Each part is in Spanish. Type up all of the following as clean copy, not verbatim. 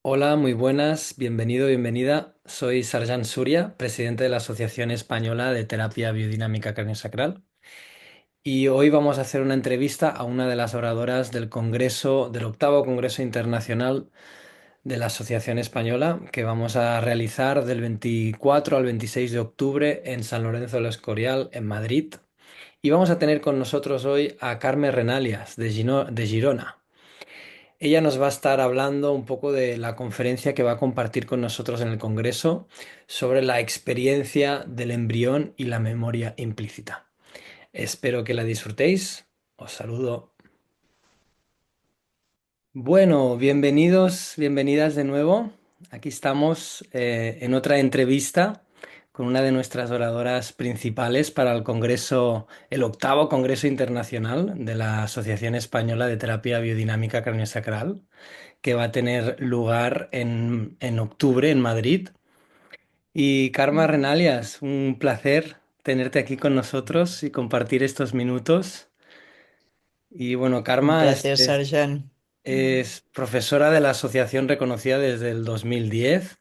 Hola, muy buenas, bienvenido, bienvenida. Soy Sarjan Suria, presidente de la Asociación Española de Terapia Biodinámica Craneosacral. Y hoy vamos a hacer una entrevista a una de las oradoras del Congreso, del octavo Congreso Internacional de la Asociación Española, que vamos a realizar del 24 al 26 de octubre en San Lorenzo del Escorial, en Madrid. Y vamos a tener con nosotros hoy a Carmen Renalias, de Girona. Ella nos va a estar hablando un poco de la conferencia que va a compartir con nosotros en el Congreso sobre la experiencia del embrión y la memoria implícita. Espero que la disfrutéis. Os saludo. Bueno, bienvenidos, bienvenidas de nuevo. Aquí estamos en otra entrevista con una de nuestras oradoras principales para el Congreso, el octavo Congreso Internacional de la Asociación Española de Terapia Biodinámica Craneosacral, que va a tener lugar en octubre en Madrid. Y Karma Mm. Renalias, un placer tenerte aquí con nosotros y compartir estos minutos. Y bueno, Un Karma placer, Sarjan. es profesora de la asociación reconocida desde el 2010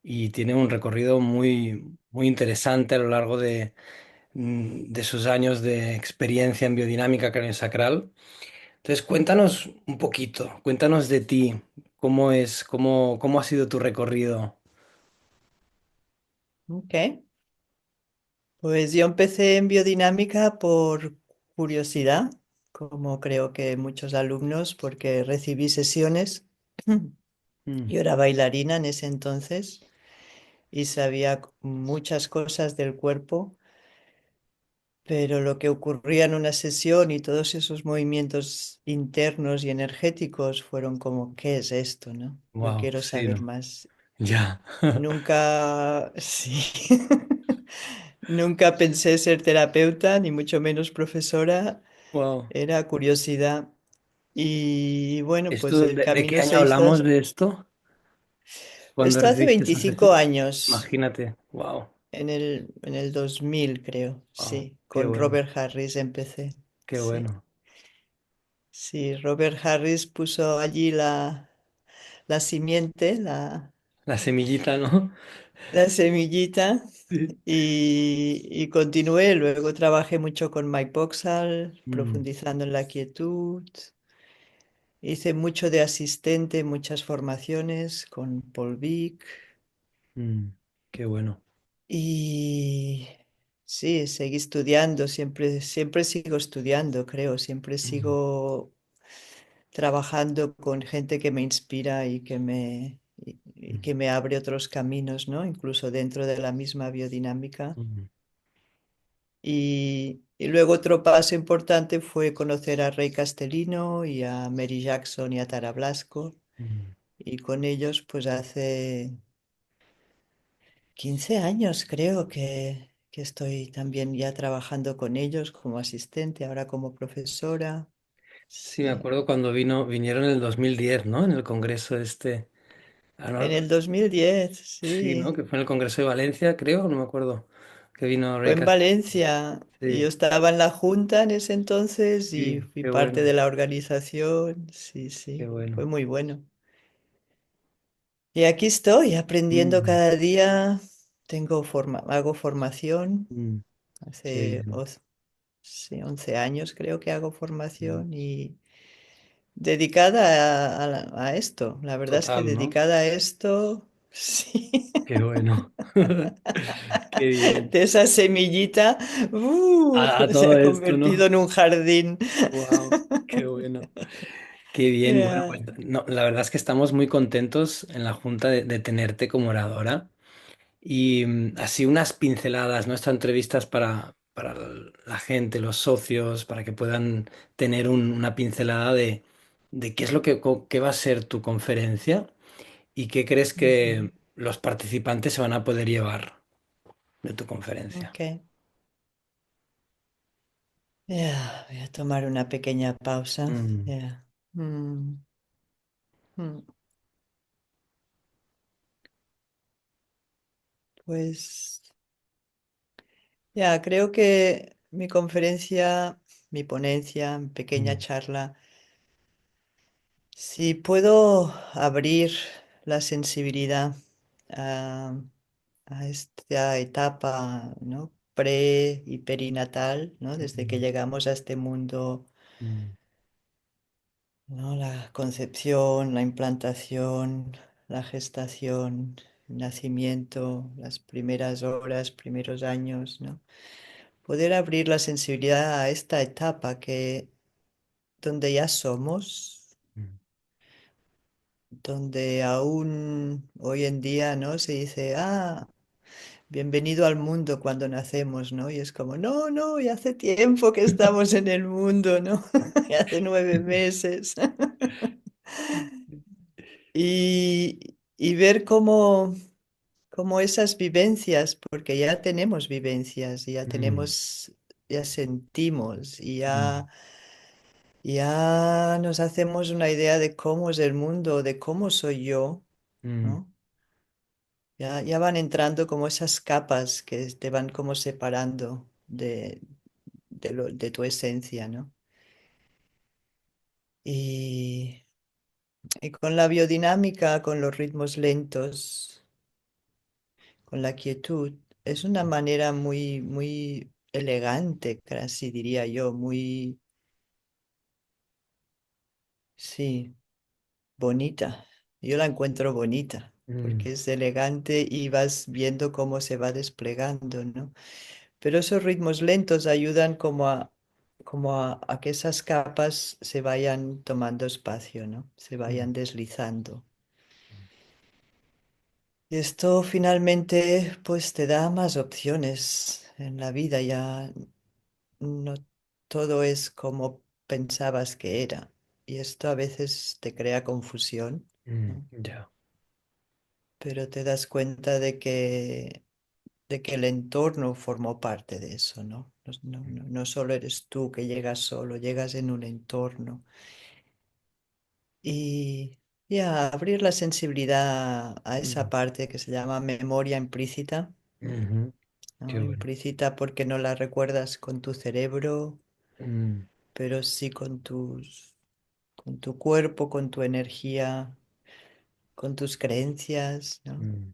y tiene un recorrido muy, muy interesante a lo largo de sus años de experiencia en biodinámica craneosacral. Entonces, cuéntanos un poquito, cuéntanos de ti, cómo ha sido tu recorrido. Ok. Pues yo empecé en biodinámica por curiosidad, como creo que muchos alumnos, porque recibí sesiones. Mm, Yo era bailarina en ese entonces y sabía muchas cosas del cuerpo, pero lo que ocurría en una sesión y todos esos movimientos internos y energéticos fueron como, ¿qué es esto, no? Yo wow, quiero sí, saber ¿no? más. Ya. Y nunca, sí, nunca pensé ser terapeuta, ni mucho menos profesora. Wow. Era curiosidad. Y bueno, pues ¿Esto el de qué camino año se hizo. hablamos de esto? Cuando Esto hace recibiste esa 25 sesión. años, Imagínate. Wow, en el 2000 creo, wow. sí, Qué con bueno, Robert Harris empecé. qué Sí, bueno. sí, Robert Harris puso allí la simiente, La semillita, ¿no? la semillita. Sí. Y continué, luego trabajé mucho con Mike Boxall, Mm, profundizando en la quietud. Hice mucho de asistente, muchas formaciones con Paul Vic. mm, qué bueno. Y sí, seguí estudiando, siempre, siempre sigo estudiando, creo, siempre Mm, sigo trabajando con gente que me inspira y mm, que me abre otros caminos, ¿no? Incluso dentro de la misma biodinámica. mm, Y luego otro paso importante fue conocer a Ray Castellino y a Mary Jackson y a Tara Blasco. mm, Y con ellos, pues hace 15 años creo que estoy también ya trabajando con ellos como asistente, ahora como profesora. sí, me Sí. acuerdo cuando vinieron en el 2010, ¿no? En el congreso este. Ah, En no, el 2010, sí, ¿no? sí. Que fue en el congreso de Valencia, creo, no me acuerdo. Que vino Fue Ray en Castillo. Valencia y yo Sí, estaba en la junta en ese entonces y sí, fui qué parte de bueno, la organización. Sí, qué sí, fue bueno. muy bueno. Y aquí estoy aprendiendo Mm, cada día. Hago formación. mm, qué Hace bien. sí, 11 años creo que hago Mm, formación y dedicada a esto. La verdad es que total, ¿no? dedicada a esto, sí, Qué bueno. Qué bien. de esa semillita, A se todo ha esto, convertido ¿no? en un jardín. Wow, qué bueno. Qué bien. Bueno, Ya. pues no, la verdad es que estamos muy contentos en la Junta de tenerte como oradora. Y así unas pinceladas, ¿no? Estas entrevistas para la gente, los socios, para que puedan tener una pincelada de qué es lo qué va a ser tu conferencia y qué crees Ujú. que los participantes se van a poder llevar de tu conferencia. Ok. Ya, voy a tomar una pequeña pausa. Mm, Ya. Mm, mm. Pues ya, creo que mi conferencia, mi ponencia, mi pequeña mm, charla, si puedo abrir la sensibilidad a, a esta etapa, ¿no? Pre y perinatal, ¿no? Desde que Mm, llegamos a este mundo, mm, ¿no? La concepción, la implantación, la gestación, el nacimiento, las primeras horas, primeros años, ¿no? Poder abrir la sensibilidad a esta etapa que donde ya somos, mm, donde aún hoy en día, ¿no? Se dice, bienvenido al mundo cuando nacemos, ¿no? Y es como, no, no, ya hace tiempo que estamos en el mundo, ¿no? Ya hace 9 meses. Y ver cómo esas vivencias, porque ya tenemos vivencias, y ya mm, tenemos, ya sentimos, y mm, ya nos hacemos una idea de cómo es el mundo, de cómo soy yo, mm, ¿no? Ya van entrando como esas capas que te van como separando de tu esencia, ¿no? Y, y con la biodinámica, con los ritmos lentos, con la quietud, es una manera muy, muy elegante, casi diría yo, muy, sí, bonita. Yo la encuentro bonita mm, porque es elegante y vas viendo cómo se va desplegando, ¿no? Pero esos ritmos lentos ayudan como a que esas capas se vayan tomando espacio, ¿no? Se mm, vayan deslizando. Y esto finalmente pues te da más opciones en la vida, ya no todo es como pensabas que era. Y esto a veces te crea confusión, ¿no? ya. Pero te das cuenta de que el entorno formó parte de eso, ¿no? No solo eres tú que llegas solo, llegas en un entorno. Y a abrir la sensibilidad a esa Mm, parte que se llama memoria implícita, ujú, qué ¿no? bueno. Implícita porque no la recuerdas con tu cerebro, Mm, pero sí con tu cuerpo, con tu energía, con tus creencias, ¿no? mm,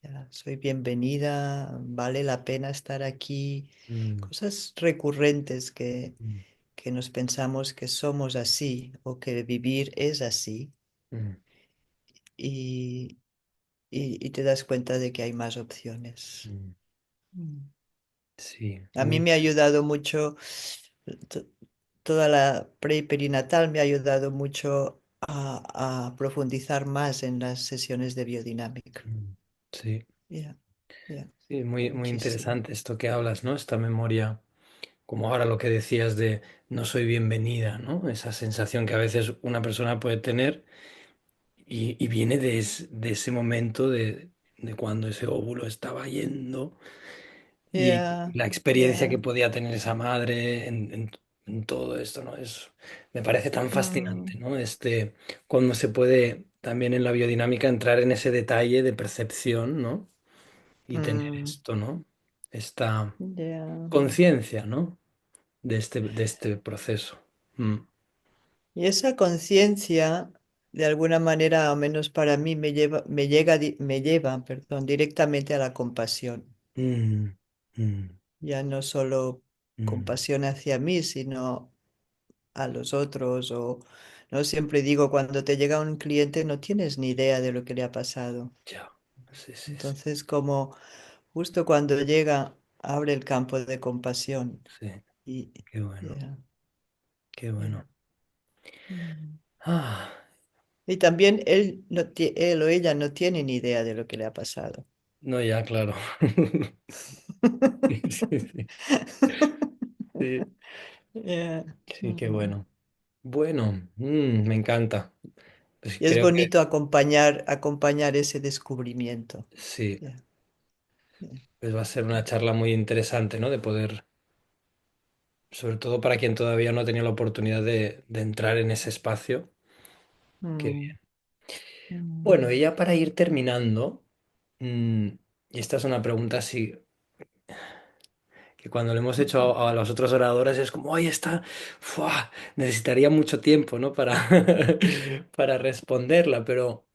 Ya, soy bienvenida, vale la pena estar aquí. mm, Cosas recurrentes mm, que nos pensamos que somos así o que vivir es así mm, y, y te das cuenta de que hay más opciones. mm. Mm. Sí, A mí me ha ayudado mucho, to- toda la perinatal me ha ayudado mucho a profundizar más en las sesiones de biodinámica. mm, sí, Ya, ya, sí, muy, muy muchísimo. interesante esto que hablas, ¿no? Esta memoria, como ahora lo que decías de no soy bienvenida, ¿no? Esa sensación que a veces una persona puede tener y viene de ese momento de cuando ese óvulo estaba yendo. Y Ya, la experiencia que ya. podía tener esa madre en todo esto, ¿no? Me parece tan fascinante, Mm, ¿no? Cuando se puede también en la biodinámica entrar en ese detalle de percepción, ¿no? Y tener mm, esto, ¿no? Esta ya. conciencia, ¿no? De este proceso. Mm, Y esa conciencia, de alguna manera, al menos para mí, me lleva, perdón, directamente a la compasión. mm, mm, Ya no solo mm. compasión hacia mí, sino a los otros. O no siempre digo, cuando te llega un cliente no tienes ni idea de lo que le ha pasado. Ya, sí, sí, sí, Entonces, como justo cuando llega, abre el campo de compasión. sí, Y, qué bueno, ya, qué ya. bueno. Mm. Ah, Y también él, él o ella no tiene ni idea de lo que le ha pasado. no, ya, claro. Sí, sí, sí. Ya, Sí, qué ujú. bueno. Bueno, me encanta. Pues Y es creo que bonito acompañar ese descubrimiento. sí, Ya, ya. pues va a ser una charla muy interesante, ¿no? De poder, sobre todo para quien todavía no ha tenido la oportunidad de entrar en ese espacio. Qué Mm, bien. mm, Bueno, y ya para ir terminando, mm, y esta es una pregunta así, que cuando le hemos hecho a los otros oradores es como, ¡ay, está! ¡Fua! Necesitaría mucho tiempo, ¿no? Para, para responderla, pero...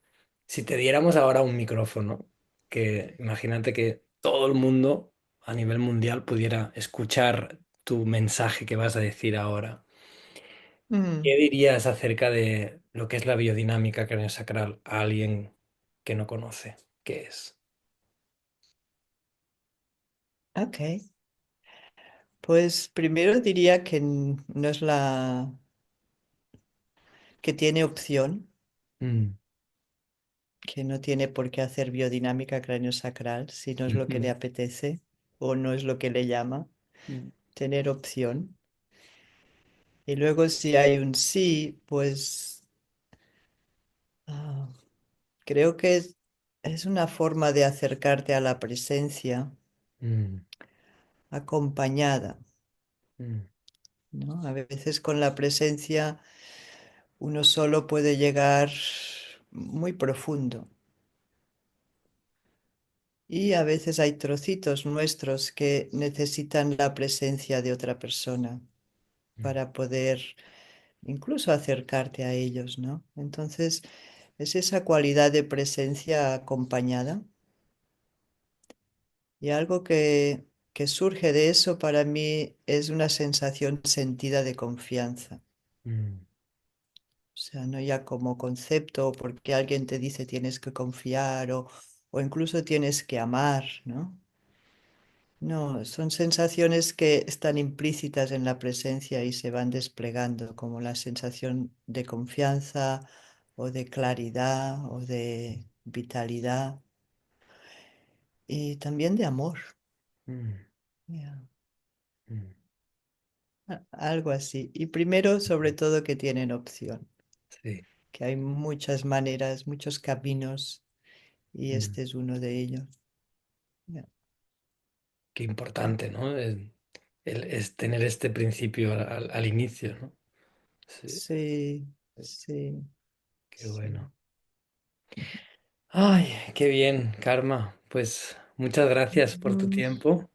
Si te diéramos ahora un micrófono, que imagínate que todo el mundo a nivel mundial pudiera escuchar tu mensaje que vas a decir ahora, ¿qué Mm, dirías acerca de lo que es la biodinámica craneosacral a alguien que no conoce? ¿Qué es? ok. Pues primero diría que no es que tiene opción, Mm, que no tiene por qué hacer biodinámica craneosacral si no es lo que le apetece o no es lo que le llama. mm, Tener opción. Y luego si hay un sí, pues ah, creo que es una forma de acercarte a la presencia mm, acompañada, mm, ¿no? A veces con la presencia uno solo puede llegar muy profundo. Y a veces hay trocitos nuestros que necesitan la presencia de otra persona mm, para poder incluso acercarte a ellos, ¿no? Entonces, es esa cualidad de presencia acompañada y algo que surge de eso para mí es una sensación sentida de confianza. mm, O sea, no ya como concepto porque alguien te dice tienes que confiar o incluso tienes que amar, ¿no? No, son sensaciones que están implícitas en la presencia y se van desplegando, como la sensación de confianza o de claridad o de vitalidad y también de amor. mm, Ya, mm. algo así. Y primero, sobre todo, que tienen opción, Sí. que hay muchas maneras, muchos caminos y Mm. este es uno de ellos. Ya. Qué importante, ¿no? Es tener este principio al inicio, ¿no? Sí, Sí, sí, qué sí. bueno. Ay, qué bien, Karma. Pues muchas gracias por tu Mm, tiempo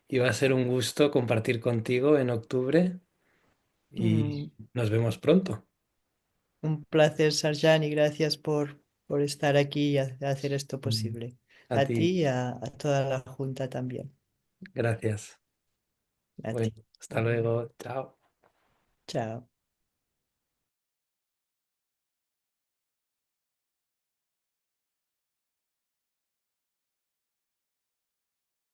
y va a ser un gusto compartir contigo en octubre y mm. nos vemos pronto. Un placer, Sarjan, y gracias por estar aquí y hacer esto Mm. posible. A A ti, ti y a toda la Junta también. gracias. A Bueno, ti. hasta luego. Chao. Chao.